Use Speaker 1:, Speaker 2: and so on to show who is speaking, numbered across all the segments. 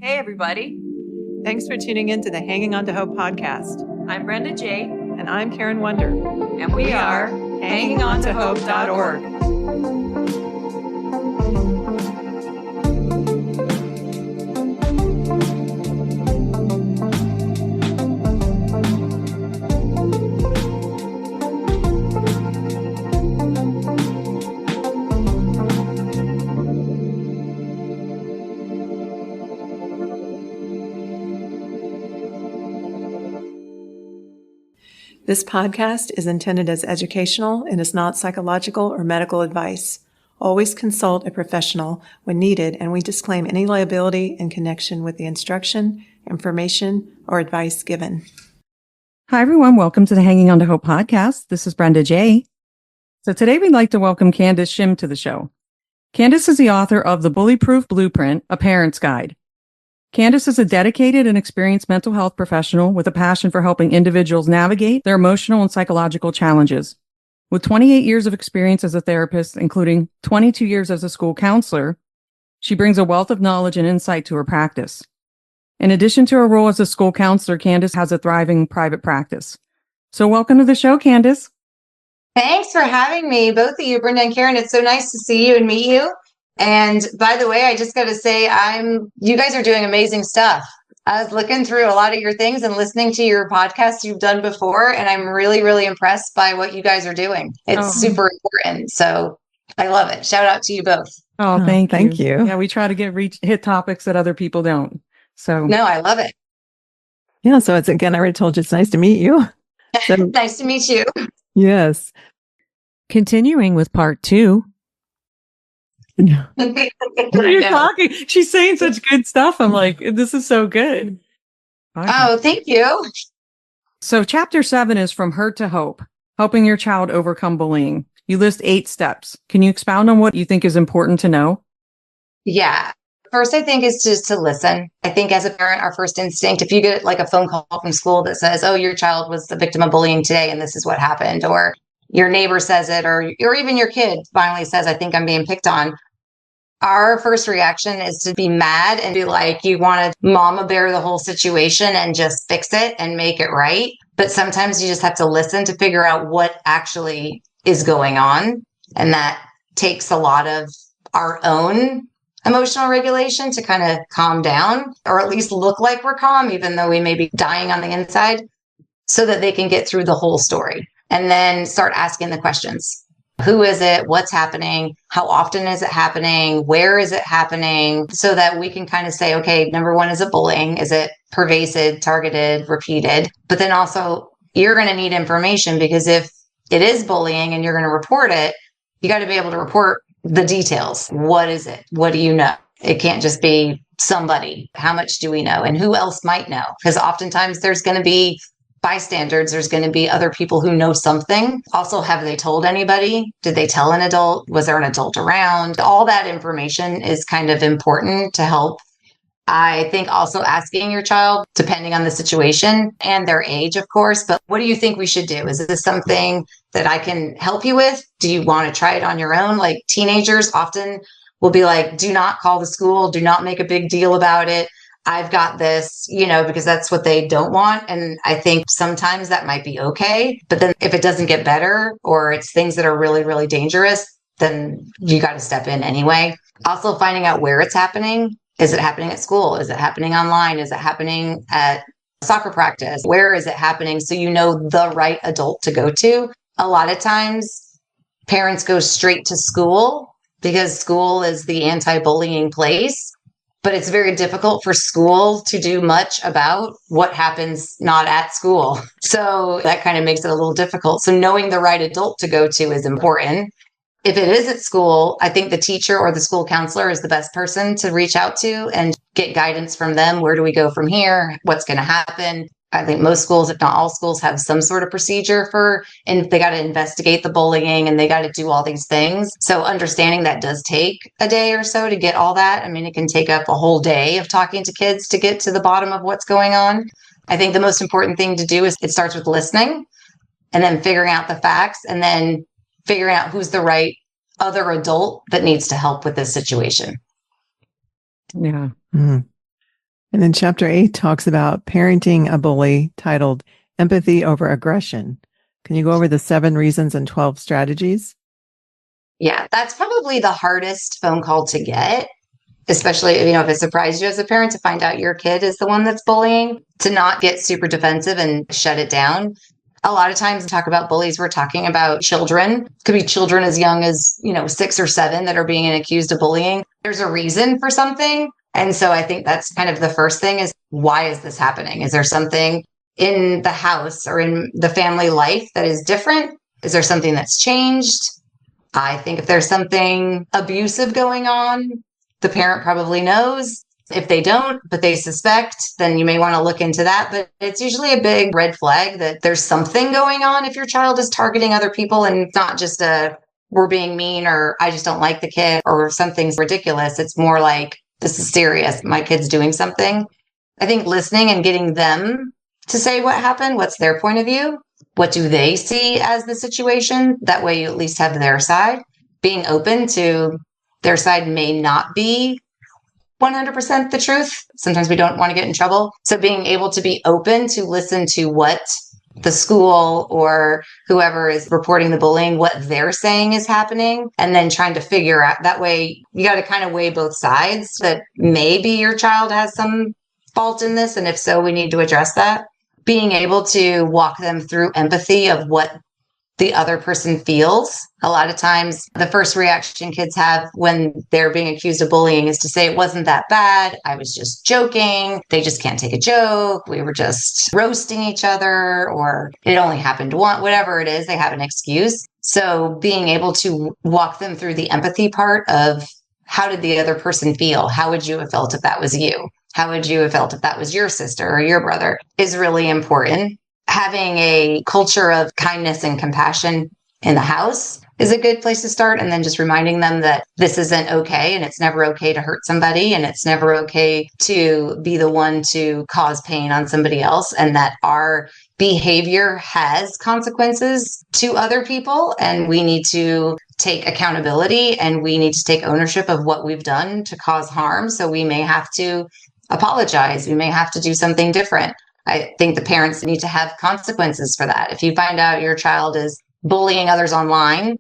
Speaker 1: Hey, everybody.
Speaker 2: Thanks for tuning in to the Hanging On to Hope podcast.
Speaker 1: I'm Brenda J.
Speaker 2: And I'm Karen Wonder.
Speaker 1: And we are HangingOnToHope.org.
Speaker 2: This podcast is intended as educational and is not psychological or medical advice. Always consult a professional when needed, and we disclaim any liability in connection with the instruction, information, or advice given.
Speaker 3: Hi, everyone. Welcome to the Hanging On to Hope podcast. This is Brenda J. So today we'd like to welcome Candace Shim to the show. Candace is the author of The Bully-Proof Blueprint, A Parent's Guide. Candace is a dedicated and experienced mental health professional with a passion for helping individuals navigate their emotional and psychological challenges. With 28 years of experience as a therapist, including 22 years as a school counselor, she brings a wealth of knowledge and insight to her practice. In addition to her role as a school counselor, Candace has a thriving private practice. So welcome to the show, Candace.
Speaker 4: Thanks for having me, both of you, Brenda and Karen. It's so nice to see you and meet you. And by the way, I just got to say, you guys are doing amazing stuff. I was looking through a lot of your things and listening to your podcasts you've done before, and I'm really, really impressed by what you guys are doing. It's super important. So I love it. Shout out to you both.
Speaker 3: Oh, thank you.
Speaker 2: you.
Speaker 3: Yeah, we try to hit topics that other people don't. So
Speaker 4: no, I love it.
Speaker 2: Yeah, so it's again, I already told you it's nice to meet you. So,
Speaker 4: nice to meet you.
Speaker 2: Yes.
Speaker 3: Continuing with part 2. You're talking. She's saying such good stuff. I'm like, this is so good.
Speaker 4: Oh, thank you.
Speaker 3: So chapter 7 is From Hurt to Hope, helping your child overcome bullying. You list 8 steps. Can you expound on what you think is important to know?
Speaker 4: Yeah. First, I think is just to listen. I think as a parent, our first instinct, if you get like a phone call from school that says, oh, your child was the victim of bullying today and this is what happened, or your neighbor says it, or even your kid finally says, I think I'm being picked on. Our first reaction is to be mad and be like, you want to mama bear the whole situation and just fix it and make it right. But sometimes you just have to listen to figure out what actually is going on. And that takes a lot of our own emotional regulation to kind of calm down, or at least look like we're calm, even though we may be dying on the inside, so that they can get through the whole story. And then start asking the questions. Who is it? What's happening? How often is it happening? Where is it happening? So that we can kind of say, okay, number 1, is it bullying? Is it pervasive, targeted, repeated? But then also, you're going to need information, because if it is bullying and you're going to report it, you got to be able to report the details. What is it? What do you know? It can't just be somebody. How much do we know? And who else might know? Because oftentimes there's going to be bystanders, there's going to be other people who know something. Also, have they told anybody? Did they tell an adult? Was there an adult around? All that information is kind of important to help. I think also asking your child, depending on the situation and their age, of course, but what do you think we should do? Is this something that I can help you with? Do you want to try it on your own? Like teenagers often will be like, do not call the school. Do not make a big deal about it. I've got this, because that's what they don't want. And I think sometimes that might be okay. But then if it doesn't get better, or it's things that are really, really dangerous, then you got to step in anyway. Also finding out where it's happening. Is it happening at school? Is it happening online? Is it happening at soccer practice? Where is it happening? So you know the right adult to go to. A lot of times parents go straight to school because school is the anti-bullying place. But it's very difficult for school to do much about what happens not at school. So that kind of makes it a little difficult. So knowing the right adult to go to is important. If it is at school, I think the teacher or the school counselor is the best person to reach out to and get guidance from them. Where do we go from here? What's going to happen? I think most schools, if not all schools, have some sort of procedure and they got to investigate the bullying and they got to do all these things. So understanding that does take a day or so to get all that. I mean, it can take up a whole day of talking to kids to get to the bottom of what's going on. I think the most important thing to do is it starts with listening and then figuring out the facts and then figuring out who's the right other adult that needs to help with this situation.
Speaker 3: Yeah.
Speaker 2: Mm. And then chapter 8 talks about parenting a bully, titled Empathy Over Aggression. Can you go over the 7 reasons and 12 strategies?
Speaker 4: Yeah, that's probably the hardest phone call to get, especially, if it surprised you as a parent to find out your kid is the one that's bullying, to not get super defensive and shut it down. A lot of times we talk about bullies, we're talking about children. It could be children as young as, 6 or 7 that are being accused of bullying. There's a reason for something. And so I think that's kind of the first thing is, why is this happening? Is there something in the house or in the family life that is different? Is there something that's changed? I think if there's something abusive going on, the parent probably knows. If they don't, but they suspect, then you may want to look into that. But it's usually a big red flag that there's something going on if your child is targeting other people and it's not just we're being mean or I just don't like the kid or something's ridiculous. It's more like, this is serious. My kid's doing something. I think listening and getting them to say what happened, what's their point of view, what do they see as the situation? That way you at least have their side. Being open to their side may not be 100% the truth. Sometimes we don't want to get in trouble. So being able to be open to listen to what the school or whoever is reporting the bullying, what they're saying is happening, and then trying to figure out that way. You got to kind of weigh both sides that maybe your child has some fault in this. And if so, we need to address that. Being able to walk them through empathy of what the other person feels. A lot of times the first reaction kids have when they're being accused of bullying is to say, it wasn't that bad. I was just joking. They just can't take a joke. We were just roasting each other, or it only happened once, whatever it is, they have an excuse. So being able to walk them through the empathy part of, how did the other person feel? How would you have felt if that was you? How would you have felt if that was your sister or your brother, is really important. Having a culture of kindness and compassion in the house is a good place to start. And then just reminding them that this isn't okay. And it's never okay to hurt somebody. And it's never okay to be the one to cause pain on somebody else. And that our behavior has consequences to other people. And we need to take accountability and we need to take ownership of what we've done to cause harm. So we may have to apologize. We may have to do something different. I think the parents need to have consequences for that. If you find out your child is bullying others online,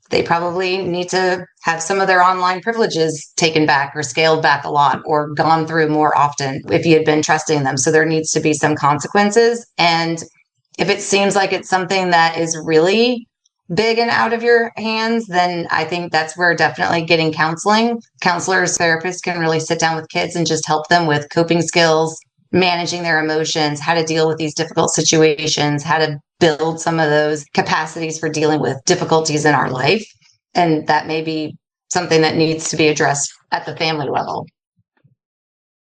Speaker 4: they probably need to have some of their online privileges taken back or scaled back a lot or gone through more often if you had been trusting them. So there needs to be some consequences. And if it seems like it's something that is really big and out of your hands, then I think that's where definitely getting counseling. Counselors, therapists can really sit down with kids and just help them with coping skills, managing their emotions, how to deal with these difficult situations, how to build some of those capacities for dealing with difficulties in our life. And that may be something that needs to be addressed at the family level.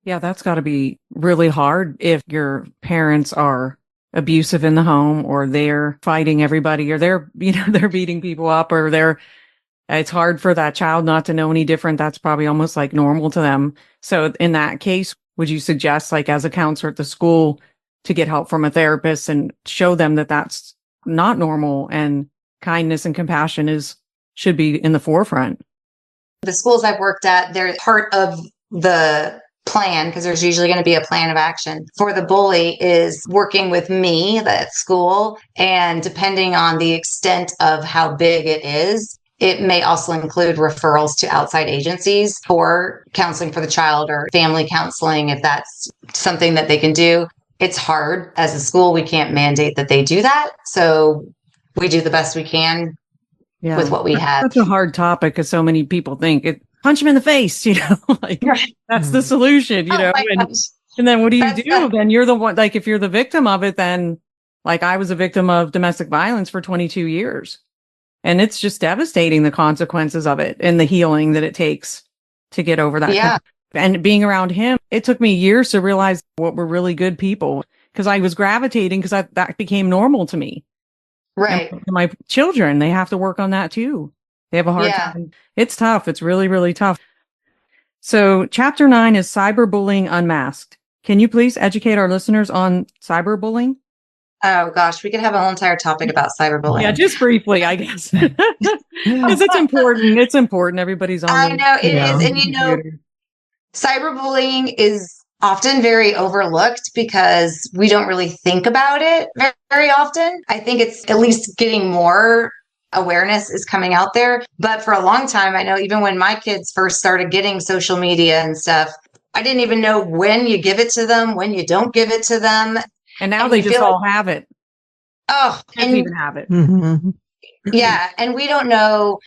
Speaker 3: Yeah, that's got to be really hard if your parents are abusive in the home, or they're fighting everybody, or they're beating people up, or it's hard for that child not to know any different. That's probably almost like normal to them. So in that case, would you suggest, like as a counselor at the school, to get help from a therapist and show them that that's not normal and kindness and compassion should be in the forefront?
Speaker 4: The schools I've worked at, they're part of the plan, because there's usually going to be a plan of action for the bully, is working with me at school. And depending on the extent of how big it is, it may also include referrals to outside agencies for counseling for the child or family counseling, if that's something that they can do. It's hard. As a school, we can't mandate that they do that. So we do the best we can with what we have.
Speaker 3: That's a hard topic, because so many people think punch him in the face, like
Speaker 4: Right.
Speaker 3: That's the solution,
Speaker 4: Oh
Speaker 3: and then what do you do?
Speaker 4: The-
Speaker 3: Then you're the one, like if you're the victim of it, then like I was a victim of domestic violence for 22 years. And it's just devastating, the consequences of it and the healing that it takes to get over that.
Speaker 4: Yeah.
Speaker 3: And being around him, it took me years to realize what were really good people, because I was gravitating, because that became normal to me.
Speaker 4: Right.
Speaker 3: And my children, they have to work on that too. They have a hard time. It's tough. It's really, really tough. So chapter 9 is cyberbullying unmasked. Can you please educate our listeners on cyberbullying?
Speaker 4: Oh gosh, we could have a whole entire topic about cyberbullying.
Speaker 3: Yeah, just briefly, I guess. Because it's important. It's important. Everybody's on.
Speaker 4: I know it is. And cyberbullying is often very overlooked because we don't really think about it very often. I think it's at least getting more awareness is coming out there. But for a long time, I know even when my kids first started getting social media and stuff, I didn't even know when you give it to them, when you don't give it to them.
Speaker 3: And now
Speaker 4: And
Speaker 3: they
Speaker 4: you
Speaker 3: just
Speaker 4: feel
Speaker 3: all have it.
Speaker 4: Oh,
Speaker 3: Kids even have it.
Speaker 2: Mhm.
Speaker 4: yeah. And we don't know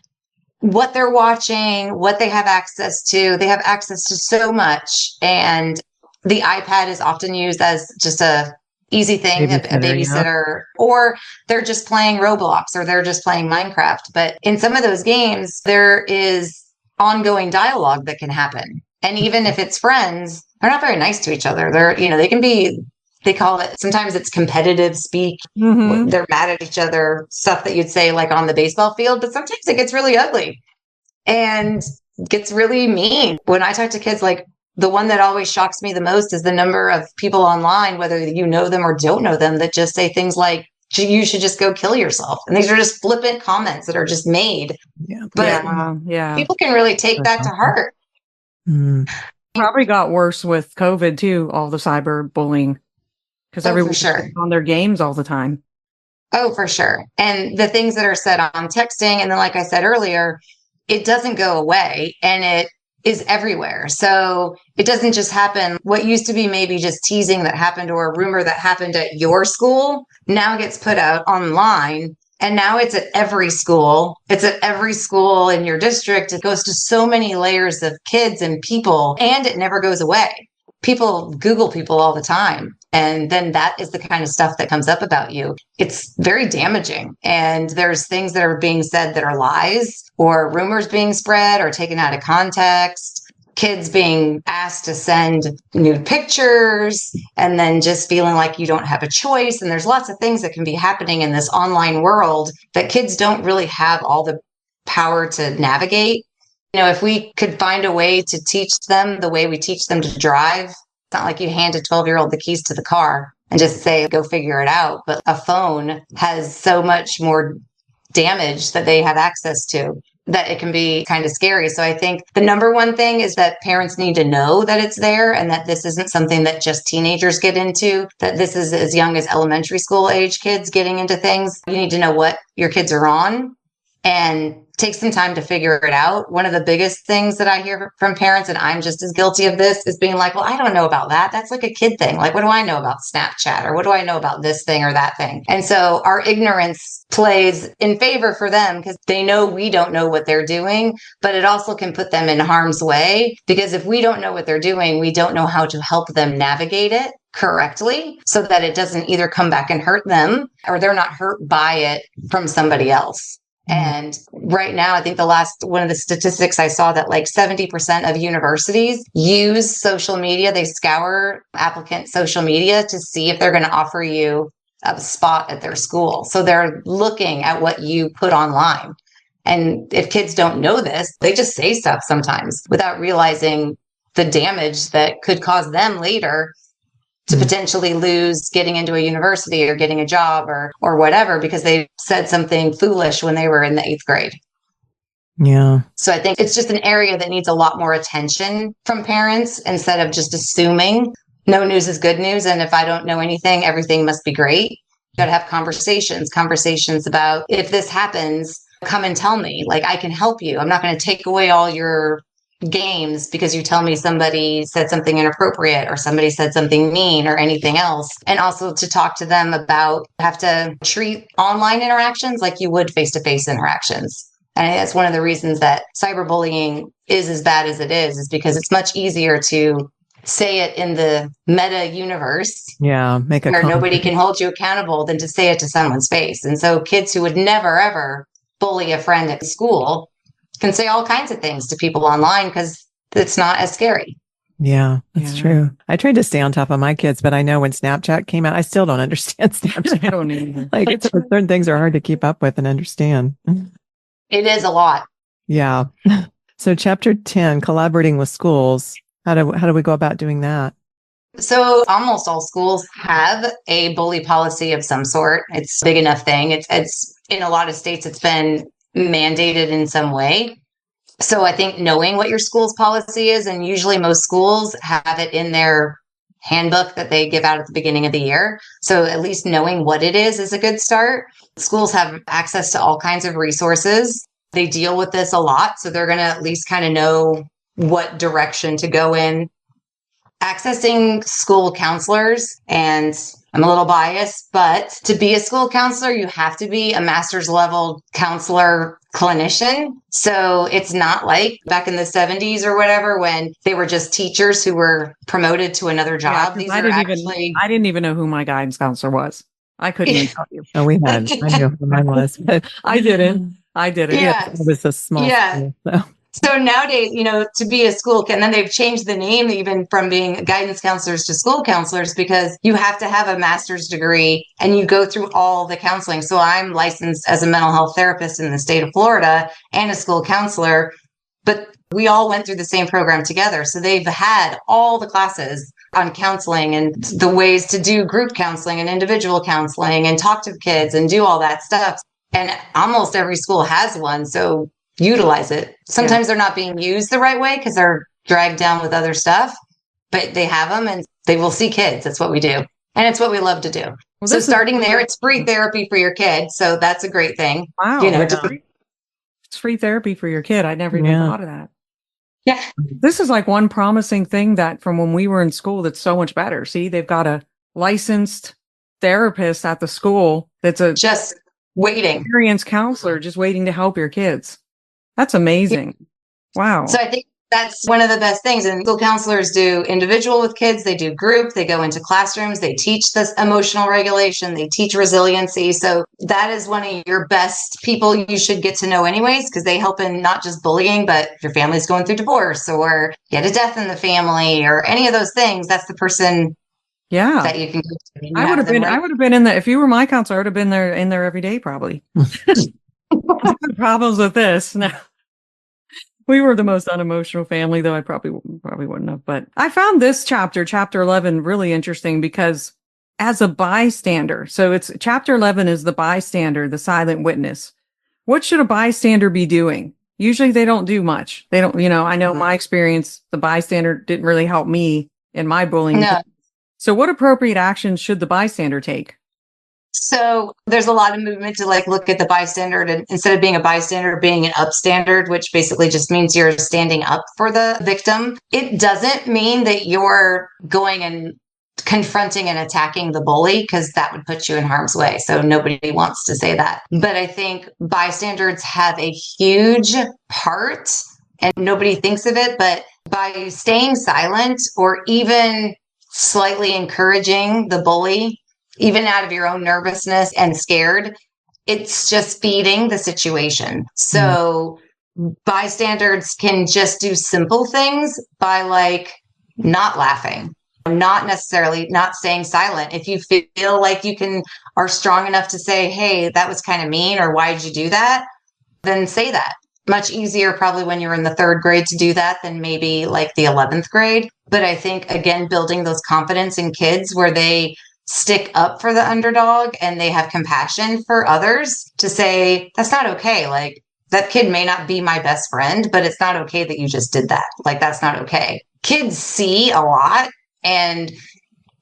Speaker 4: what they're watching, what they have access to. They have access to so much. And the iPad is often used as just a easy thing, a babysitter, or they're just playing Roblox or they're just playing Minecraft. But in some of those games, there is ongoing dialogue that can happen. And even if it's friends, they're not very nice to each other. They can be, they call it, sometimes it's competitive speak.
Speaker 3: Mhm.
Speaker 4: They're mad at each other, stuff that you'd say like on the baseball field, but sometimes it gets really ugly and gets really mean. When I talk to kids, like the one that always shocks me the most is the number of people online, whether you know them or don't know them, that just say things like, you should just go kill yourself. And these are just flippant comments that are just made.
Speaker 2: Yeah.
Speaker 4: But
Speaker 3: Yeah.
Speaker 4: people can really take that to heart.
Speaker 2: Mm.
Speaker 3: Probably got worse with COVID too, all the cyber bullying. Because
Speaker 4: Oh, for
Speaker 3: everyone's
Speaker 4: sure.
Speaker 3: on their games all the time.
Speaker 4: Oh, for sure. And the things that are said on texting, and then like I said earlier, it doesn't go away and it is everywhere. So it doesn't just happen. What used to be maybe just teasing that happened or a rumor that happened at your school now gets put out online. And now it's at every school. It's at every school in your district. It goes to so many layers of kids and people, and it never goes away. People Google people all the time. And then that is the kind of stuff that comes up about you. It's very damaging. And there's things that are being said that are lies or rumors being spread or taken out of context. Kids being asked to send nude pictures and then just feeling like you don't have a choice. And there's lots of things that can be happening in this online world that kids don't really have all the power to navigate. If we could find a way to teach them the way we teach them to drive, it's not like you hand a 12-year-old the keys to the car and just say, go figure it out. But a phone has so much more damage that they have access to that it can be kind of scary. So I think the number one thing is that parents need to know that it's there and that this isn't something that just teenagers get into, that this is as young as elementary school age kids getting into things. You need to know what your kids are on and take some time to figure it out. One of the biggest things that I hear from parents, and I'm just as guilty of this, is being like, well, I don't know about that. That's like a kid thing. Like, what do I know about Snapchat? Or what do I know about this thing or that thing? And so our ignorance plays in favor for them because they know we don't know what they're doing, but it also can put them in harm's way because if we don't know what they're doing, we don't know how to help them navigate it correctly so that it doesn't either come back and hurt them or they're not hurt by it from somebody else. And right now, I think one of the statistics I saw that like 70% of universities use social media. They scour applicant social media to see if they're going to offer you a spot at their school. So they're looking at what you put online. And if kids don't know this, they just say stuff sometimes without realizing the damage that could cause them later to potentially lose getting into a university or getting a job or whatever because they said something foolish when they were in the 8th grade.
Speaker 2: Yeah.
Speaker 4: So I think it's just an area that needs a lot more attention from parents instead of just assuming no news is good news. And if I don't know anything, everything must be great. You got to have conversations about if this happens, come and tell me. Like, I can help you. I'm not going to take away all your games because you tell me somebody said something inappropriate or somebody said something mean or anything else. And also to talk to them about have to treat online interactions like you would face-to-face interactions. And I think that's one of the reasons that cyberbullying is as bad as it is because it's much easier to say it in the meta universe.
Speaker 2: Yeah. Make a
Speaker 4: where
Speaker 2: comment.
Speaker 4: nobody can hold you accountable than to say it to someone's face. And so kids who would never, ever bully a friend at school can say all kinds of things to people online because it's not as scary.
Speaker 2: Yeah, that's true. I tried to stay on top of my kids, but I know when Snapchat came out, I still don't understand Snapchat.
Speaker 3: I don't either.
Speaker 2: Like certain things are hard to keep up with and understand.
Speaker 4: It is a lot.
Speaker 2: Yeah. So chapter 10, collaborating with schools. How do we go about doing that?
Speaker 4: So almost all schools have a bully policy of some sort. It's a big enough thing. It's in a lot of states, it's been mandated in some way. So I think knowing what your school's policy is, and usually most schools have it in their handbook that they give out at the beginning of the year. So at least knowing what it is a good start. Schools have access to all kinds of resources. They deal with this a lot. So they're going to at least kind of know what direction to go in. Accessing school counselors, and I'm a little biased, but to be a school counselor, you have to be a master's level counselor clinician. So it's not like back in the 70s or whatever, when they were just teachers who were promoted to another job.
Speaker 3: I didn't even know who my guidance counselor was. I couldn't even tell you.
Speaker 2: Oh, I knew who mine was, but
Speaker 3: I didn't.
Speaker 4: Yeah.
Speaker 2: it was a small school.
Speaker 4: So nowadays, to be a school, and then they've changed the name even from being guidance counselors to school counselors, because you have to have a master's degree and you go through all the counseling. So I'm licensed as a mental health therapist in the state of Florida and a school counselor, but we all went through the same program together. So they've had all the classes on counseling and the ways to do group counseling and individual counseling and talk to kids and do all that stuff. And almost every school has one. So utilize it. Sometimes they're not being used the right way because they're dragged down with other stuff, but they have them and they will see kids. That's what we do. And it's what we love to do. Well, so starting there, it's free therapy for your kid. So that's a great thing.
Speaker 3: Wow. It's free therapy for your kid. I never even thought of that.
Speaker 4: Yeah.
Speaker 3: This is like one promising thing that from when we were in school, that's so much better. See, they've got a licensed therapist at the school that's a
Speaker 4: just waiting,
Speaker 3: experienced counselor, just waiting to help your kids. That's amazing. Wow.
Speaker 4: So I think that's one of the best things. And school counselors do individual with kids. They do group. They go into classrooms. They teach this emotional regulation. They teach resiliency. So that is one of your best people you should get to know anyways, because they help in not just bullying, but if your family's going through divorce or you had a death in the family or any of those things, that's the person that you can go to.
Speaker 3: I would have been in there. If you were my counselor, I would have been in there every day, probably. Problems with this. No. We were the most unemotional family, though I probably wouldn't have. But I found this chapter 11, really interesting because as a bystander, so it's chapter 11 is the bystander, the silent witness. What should a bystander be doing? Usually they don't do much. They don't, I know my experience, the bystander didn't really help me in my bullying.
Speaker 4: No.
Speaker 3: So what appropriate actions should the bystander take?
Speaker 4: So there's a lot of movement to look at the bystander and instead of being a bystander, being an upstander, which basically just means you're standing up for the victim. It doesn't mean that you're going and confronting and attacking the bully, because that would put you in harm's way. So nobody wants to say that. But I think bystanders have a huge part and nobody thinks of it. But by staying silent or even slightly encouraging the bully, even out of your own nervousness and scared, it's just feeding the situation. So bystanders can just do simple things by not laughing, not necessarily not staying silent. If you feel like you are strong enough to say, hey, that was kind of mean, or why did you do that? Then say that. Much easier probably when you're in the 3rd grade to do that than maybe the 11th grade. But I think, again, building those confidence in kids where they stick up for the underdog and they have compassion for others to say, that's not okay. That kid may not be my best friend, but it's not okay that you just did that. That's not okay. Kids see a lot, and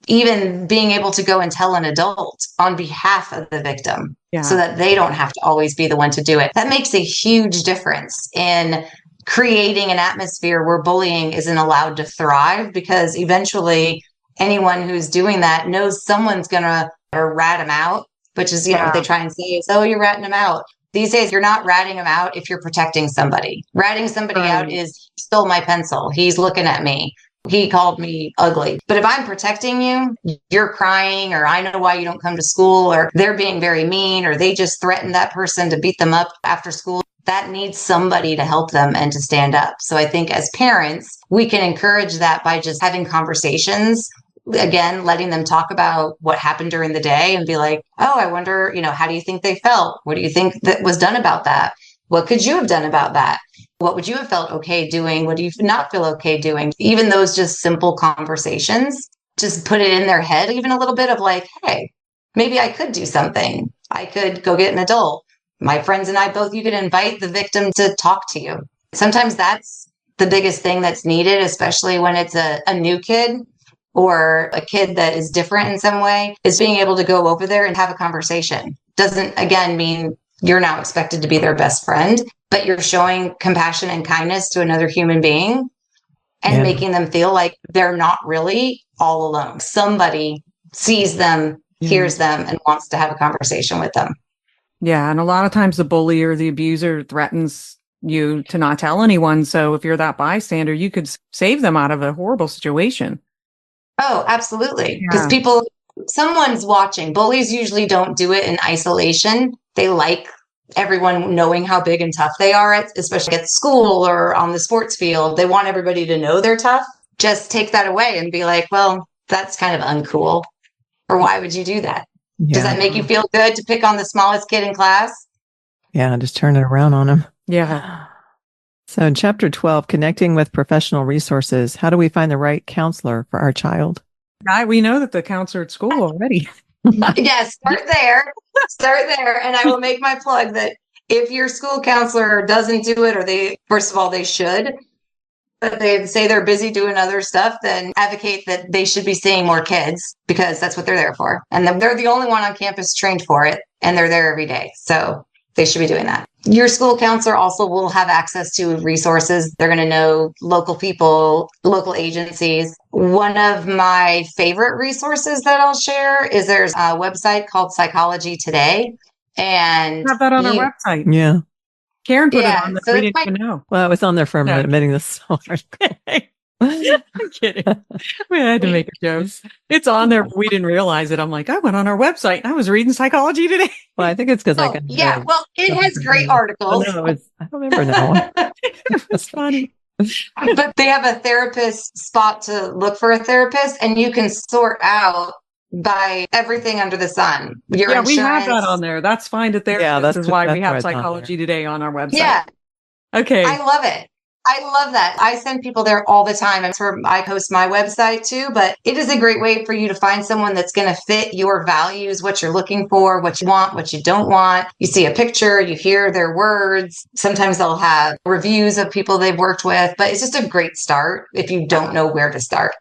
Speaker 4: even being able to go and tell an adult on behalf of the victim so that they don't have to always be the one to do it. That makes a huge difference in creating an atmosphere where bullying isn't allowed to thrive, because eventually anyone who's doing that knows someone's going to rat them out, which is, what they try and say is, oh, you're ratting them out. These days, you're not ratting them out if you're protecting somebody. Ratting somebody out is, he stole my pencil. He's looking at me. He called me ugly. But if I'm protecting you, you're crying, or I know why you don't come to school, or they're being very mean, or they just threatened that person to beat them up after school. That needs somebody to help them and to stand up. So I think as parents, we can encourage that by just having conversations. Again, letting them talk about what happened during the day and be like, oh, I wonder, how do you think they felt? What do you think that was done about that? What could you have done about that? What would you have felt okay doing? What do you not feel okay doing? Even those just simple conversations, just put it in their head, even a little bit of hey, maybe I could do something. I could go get an adult. My friends and I both, you could invite the victim to talk to you. Sometimes that's the biggest thing that's needed, especially when it's a new kid. or a kid that is different in some way, is being able to go over there and have a conversation. Doesn't, again, mean you're now expected to be their best friend, but you're showing compassion and kindness to another human being and making them feel like they're not really all alone. Somebody sees them, hears them, and wants to have a conversation with them.
Speaker 3: Yeah. And a lot of times the bully or the abuser threatens you to not tell anyone. So if you're that bystander, you could save them out of a horrible situation.
Speaker 4: Oh, absolutely. Because someone's watching. Bullies usually don't do it in isolation. They like everyone knowing how big and tough they are, especially at school or on the sports field. They want everybody to know they're tough. Just take that away and be like, well, that's kind of uncool. Or why would you do that? Yeah. Does that make you feel good to pick on the smallest kid in class?
Speaker 2: Yeah, just turn it around on them.
Speaker 3: Yeah.
Speaker 2: So in chapter 12, connecting with professional resources, how do we find the right counselor for our child?
Speaker 3: We know that the counselor at school already.
Speaker 4: Yes, start there. Start there. And I will make my plug that if your school counselor doesn't do it, or first of all, they should, but they say they're busy doing other stuff, then advocate that they should be seeing more kids, because that's what they're there for. And they're the only one on campus trained for it, and they're there every day. So they should be doing that. Your school counselor also will have access to resources. They're going to know local people, local agencies. One of my favorite resources that I'll share is there's a website called Psychology Today. And
Speaker 3: have that on our website.
Speaker 2: Yeah.
Speaker 3: Karen put it on there. So we didn't even know.
Speaker 2: Well, it was on there for a minute, admitting this.
Speaker 3: I'm kidding. We had to make a joke. It's on there, but we didn't realize it. I'm like, I went on our website and I was reading Psychology Today.
Speaker 2: Well, I think it's because I can.
Speaker 4: Yeah, well, it has great articles.
Speaker 2: No, I don't remember that one.
Speaker 3: It's funny.
Speaker 4: But they have a therapist spot to look for a therapist, and you can sort out by everything under the sun. Your insurance.
Speaker 3: We have that on there. That's Find a Therapist.
Speaker 2: Yeah,
Speaker 3: that's why we have Psychology Today on our website.
Speaker 4: Yeah.
Speaker 3: Okay.
Speaker 4: I love it. I love that. I send people there all the time. It's where I host my website too, but it is a great way for you to find someone that's going to fit your values, what you're looking for, what you want, what you don't want. You see a picture, you hear their words. Sometimes they'll have reviews of people they've worked with, but it's just a great start if you don't know where to start.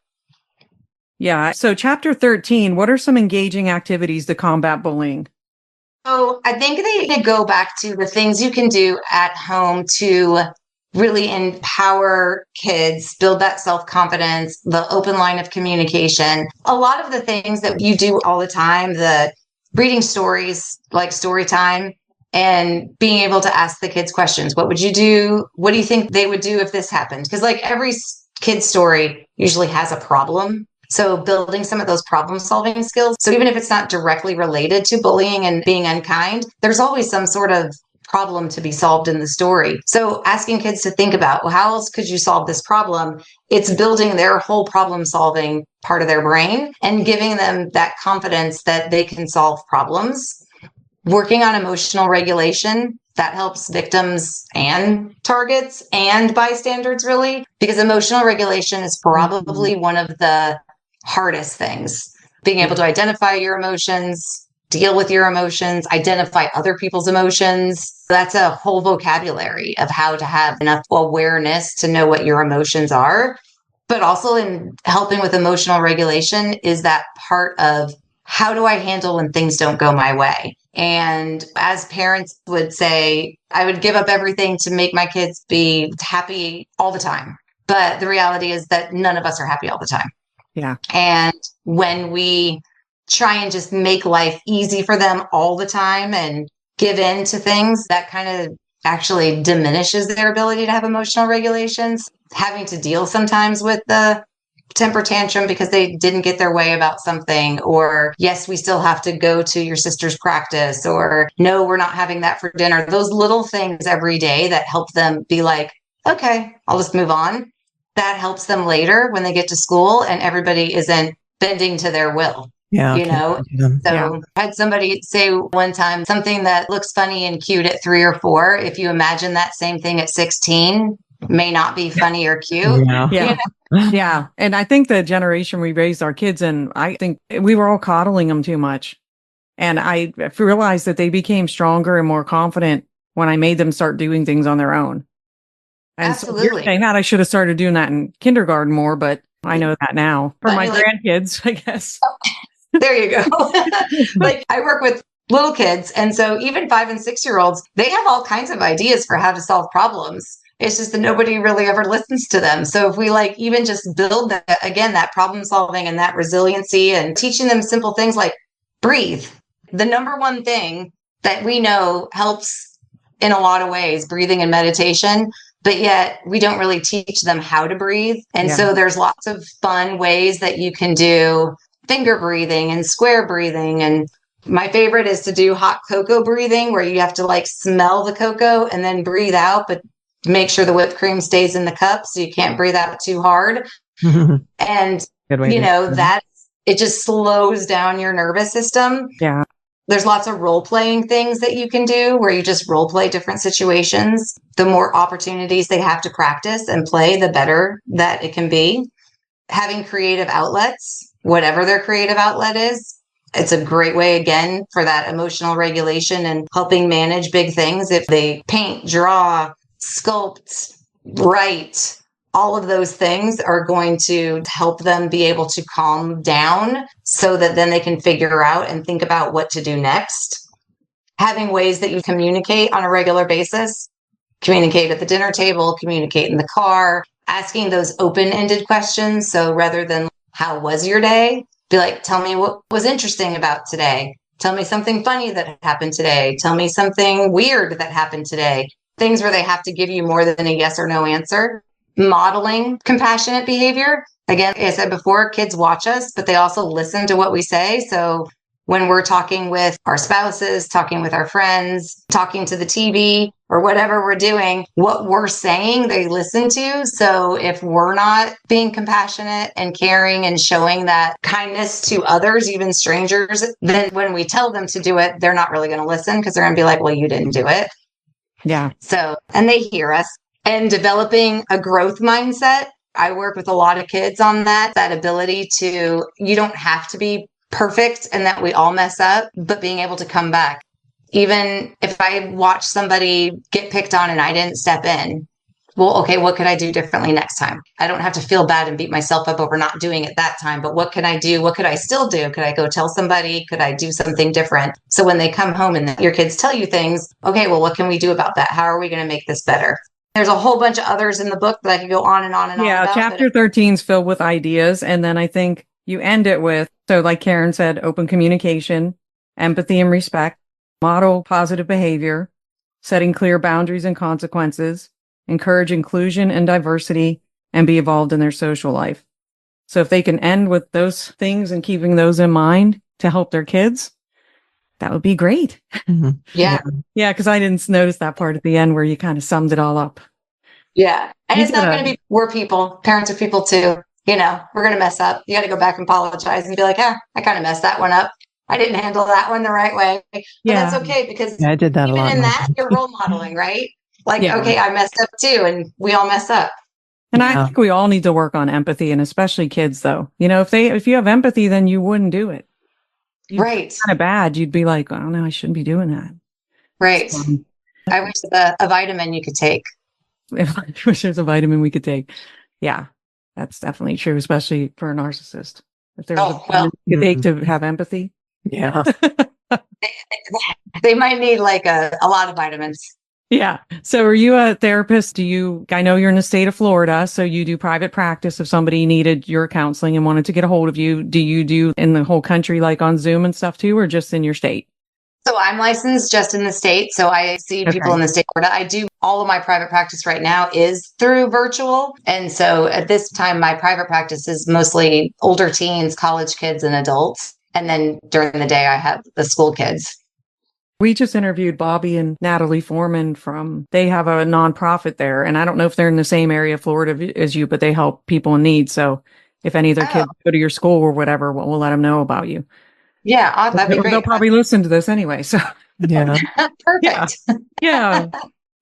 Speaker 3: Yeah. So chapter 13, what are some engaging activities to combat bullying?
Speaker 4: So I think they need to go back to the things you can do at home to really empower kids, build that self-confidence, the open line of communication. A lot of the things that you do all the time, the reading stories, like story time, and being able to ask the kids questions. What would you do? What do you think they would do if this happened? Because like every kid's story usually has a problem. So building some of those problem solving skills. So even if it's not directly related to bullying and being unkind, there's always some sort of problem to be solved in the story. So asking kids to think about, well, how else could you solve this problem? It's building their whole problem solving part of their brain and giving them that confidence that they can solve problems. Working on emotional regulation, that helps victims and targets and bystanders, really, because emotional regulation is probably one of the hardest things. Being able to identify your emotions, deal with your emotions, identify other people's emotions. That's a whole vocabulary of how to have enough awareness to know what your emotions are. But also in helping with emotional regulation is that part of how do I handle when things don't go my way? And as parents would say, I would give up everything to make my kids be happy all the time. But the reality is that none of us are happy all the time.
Speaker 3: Yeah.
Speaker 4: And when we try and just make life easy for them all the time and give in to things, that kind of actually diminishes their ability to have emotional regulations. Having to deal sometimes with the temper tantrum because they didn't get their way about something, or yes, we still have to go to your sister's practice, or no, we're not having that for dinner. Those little things every day that help them be like, okay, I'll just move on. That helps them later when they get to school and everybody isn't bending to their will.
Speaker 2: Yeah.
Speaker 4: You know, so I had somebody say one time, something that looks funny and cute at 3 or 4, if you imagine that same thing at 16, may not be funny or cute.
Speaker 3: Yeah.
Speaker 4: You know?
Speaker 3: Yeah. And I think the generation we raised our kids in, I think we were all coddling them too much. And I realized that they became stronger and more confident when I made them start doing things on their own. And
Speaker 4: absolutely.
Speaker 3: So I should have started doing that in kindergarten more, but I know that now for my grandkids, I guess.
Speaker 4: There you go. Like I work with little kids. And so even 5 and 6-year-olds, they have all kinds of ideas for how to solve problems. It's just that nobody really ever listens to them. So if we like even just build that, again, that problem solving and that resiliency and teaching them simple things like breathe. The number one thing that we know helps in a lot of ways, breathing and meditation, but yet we don't really teach them how to breathe. And so there's lots of fun ways that you can do finger breathing and square breathing. And my favorite is to do hot cocoa breathing, where you have to like smell the cocoa and then breathe out, but make sure the whipped cream stays in the cup so you can't breathe out too hard. And, that it just slows down your nervous system.
Speaker 3: Yeah.
Speaker 4: There's lots of role playing things that you can do where you just role play different situations. The more opportunities they have to practice and play, the better that it can be. Having creative outlets, whatever their creative outlet is, it's a great way, again, for that emotional regulation and helping manage big things. If they paint, draw, sculpt, write, all of those things are going to help them be able to calm down so that then they can figure out and think about what to do next. Having ways that you communicate on a regular basis, communicate at the dinner table, communicate in the car, asking those open-ended questions. So rather than how was your day, be like, tell me what was interesting about today. Tell me something funny that happened today. Tell me something weird that happened today. Things where they have to give you more than a yes or no answer. Modeling compassionate behavior. Again, like I said before, kids watch us, but they also listen to what we say. So when we're talking with our spouses, talking with our friends, talking to the TV or whatever we're doing, what we're saying, they listen to. So if we're not being compassionate and caring and showing that kindness to others, even strangers, then when we tell them to do it, they're not really going to listen because they're going to be like, well, you didn't do it.
Speaker 3: Yeah.
Speaker 4: So, and they hear us. And developing a growth mindset. I work with a lot of kids on that ability to, you don't have to be perfect and that we all mess up, but being able to come back. Even if I watch somebody get picked on and I didn't step in, well, okay, what could I do differently next time? I don't have to feel bad and beat myself up over not doing it that time, but what can I do? What could I still do? Could I go tell somebody? Could I do something different? So when they come home and your kids tell you things, okay, well, what can we do about that? How are we going to make this better? There's a whole bunch of others in the book that I could go on and on and on about.
Speaker 3: Yeah, chapter 13 is filled with ideas. And then I think you end it with, so like Karen said, open communication, empathy and respect, model positive behavior, setting clear boundaries and consequences, encourage inclusion and diversity, and be involved in their social life. So if they can end with those things and keeping those in mind to help their kids, that would be great.
Speaker 2: Mm-hmm.
Speaker 4: Yeah.
Speaker 3: Yeah, because I didn't notice that part at the end where you kind of summed it all up.
Speaker 4: Yeah. And
Speaker 3: You
Speaker 4: it's not
Speaker 3: did
Speaker 4: going to be, we're people, parents are people too. We're going to mess up. You got to go back and apologize and be like, I kind of messed that one up. I didn't handle that one the right way. But that's okay because
Speaker 2: I did that
Speaker 4: even
Speaker 2: a lot.
Speaker 4: in that, you're role modeling, right? Like,
Speaker 3: Yeah.
Speaker 4: okay, I messed up too. And we all mess up.
Speaker 3: And I think we all need to work on empathy, and especially kids, though. If you have empathy, then you wouldn't do it.
Speaker 4: Right.
Speaker 3: Kind of bad. You'd be like, oh no, I shouldn't be doing that.
Speaker 4: Right. I wish a vitamin you could take.
Speaker 3: I wish there's a vitamin we could take. Yeah, that's definitely true, especially for a narcissist. If there's a vitamin you could take to have empathy.
Speaker 2: Yeah.
Speaker 4: They might need like a lot of vitamins.
Speaker 3: Yeah. So are you a therapist? I know you're in the state of Florida, so you do private practice if somebody needed your counseling and wanted to get a hold of you. Do you do in the whole country, like on Zoom and stuff too, or just in your state?
Speaker 4: So I'm licensed just in the state. So I see people in the state of Florida. I do all of my private practice right now is through virtual. And so at this time, my private practice is mostly older teens, college kids, and adults. And then during the day, I have the school kids.
Speaker 3: We just interviewed Bobby and Natalie Foreman they have a nonprofit there. And I don't know if they're in the same area of Florida as you, but they help people in need. So if any of their kids go to your school or whatever, we'll let them know about you.
Speaker 4: Yeah, that'd be great.
Speaker 3: They'll probably listen to this anyway. So
Speaker 2: Yeah.
Speaker 4: Perfect.
Speaker 3: Yeah.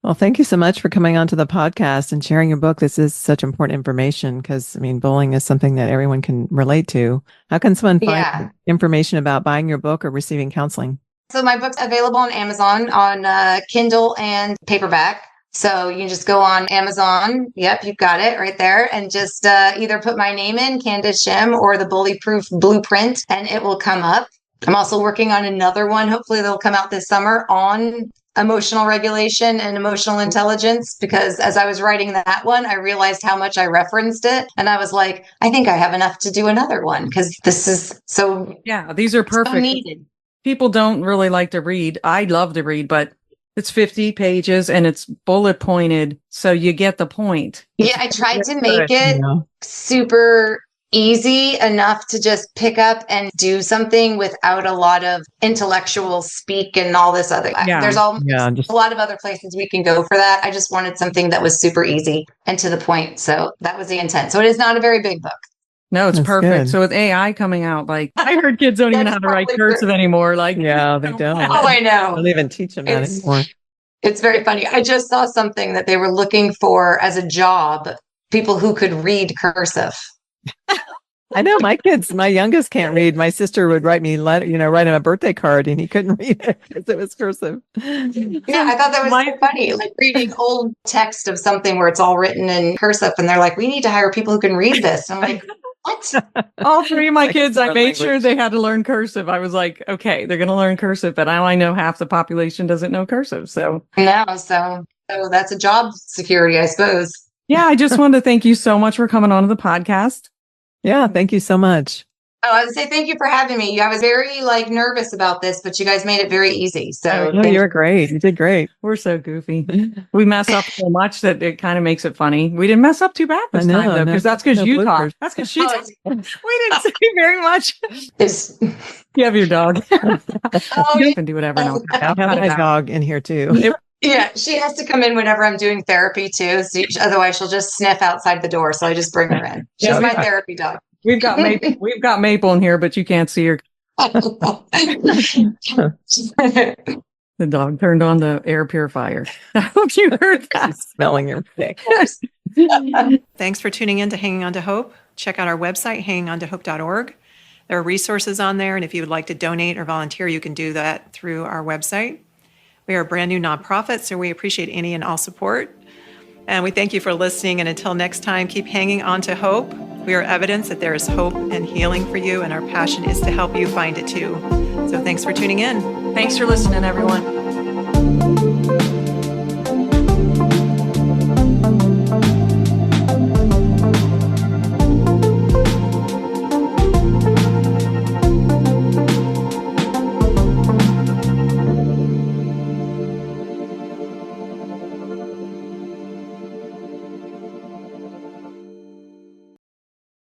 Speaker 2: Well, thank you so much for coming onto the podcast and sharing your book. This is such important information because, bullying is something that everyone can relate to. How can someone find information about buying your book or receiving counseling?
Speaker 4: So my book's available on Amazon on Kindle and paperback. So you can just go on Amazon. Yep, you've got it right there. And just either put my name in, Candace Shim, or the Bully Proof Blueprint, and it will come up. I'm also working on another one. Hopefully they'll come out this summer on emotional regulation and emotional intelligence, because as I was writing that one, I realized how much I referenced it. And I was like, I think I have enough to do another one, because this is so,
Speaker 3: Yeah, these are perfect.
Speaker 4: so needed.
Speaker 3: People don't really like to read. I love to read, but it's 50 pages and it's bullet pointed. So you get the point.
Speaker 4: Yeah, I tried to make it super easy enough to just pick up and do something without a lot of intellectual speak and all this other.
Speaker 3: Yeah.
Speaker 4: There's a lot of other places we can go for that. I just wanted something that was super easy and to the point. So that was the intent. So it is not a very big book.
Speaker 3: No, it's
Speaker 2: That's
Speaker 3: perfect.
Speaker 2: good.
Speaker 3: So with AI coming out, like I heard kids don't even know how to write
Speaker 4: probably
Speaker 3: cursive anymore. Like,
Speaker 2: Yeah, they don't.
Speaker 4: Oh, I know.
Speaker 2: Don't even teach them that
Speaker 4: It's-
Speaker 2: anymore.
Speaker 4: It's very funny. I just saw something that they were looking for as a job, people who could read cursive.
Speaker 2: I know my youngest can't read. My sister would write me write him a birthday card, and he couldn't read it because it was cursive.
Speaker 4: Yeah, I thought that was so funny. Like reading old text of something where it's all written in cursive, and they're like, "We need to hire people who can read this." And I'm like, "What?"
Speaker 3: all three of my
Speaker 2: Like
Speaker 3: kids, I
Speaker 2: foreign
Speaker 3: made sure
Speaker 2: language.
Speaker 3: they had to learn cursive. I was like, okay, they're going to learn cursive, but now I know half the population doesn't know cursive. So
Speaker 4: No, so that's a job security, I suppose.
Speaker 3: yeah, I just wanted to thank you so much for coming on to the podcast.
Speaker 2: Yeah, thank you so much.
Speaker 4: Oh, I would say thank you for having me. I was very nervous about this, but you guys made it very easy. So
Speaker 2: No, you're great. You did great.
Speaker 3: We're so goofy. We mess up so much that it kind of makes it funny. We didn't mess up too bad this time, though, because that's because you
Speaker 2: bloopers.
Speaker 3: talked. That's because she talked. We didn't say very much.
Speaker 4: It's,
Speaker 3: You have your dog.
Speaker 4: oh,
Speaker 3: You can do whatever. No.
Speaker 2: I have my dog in here too.
Speaker 4: yeah, she has to come in whenever I'm doing therapy too. So otherwise, she'll just sniff outside the door. So I just bring her in. She's
Speaker 3: Yeah,
Speaker 4: my therapy dog.
Speaker 3: We've got Maple in here, but you can't see her. The dog turned on the air purifier. I hope you heard that.
Speaker 2: Smelling your dick. Thanks for tuning in to Hanging On to Hope. Check out our website, hangingontohope.org. There are resources on there, and if you would like to donate or volunteer, you can do that through our website. We are a brand new nonprofit, so we appreciate any and all support. And we thank you for listening, and until next time, keep hanging on to hope. We are evidence that there is hope and healing for you, and our passion is to help you find it too. So thanks for tuning in.
Speaker 1: Thanks for listening, everyone.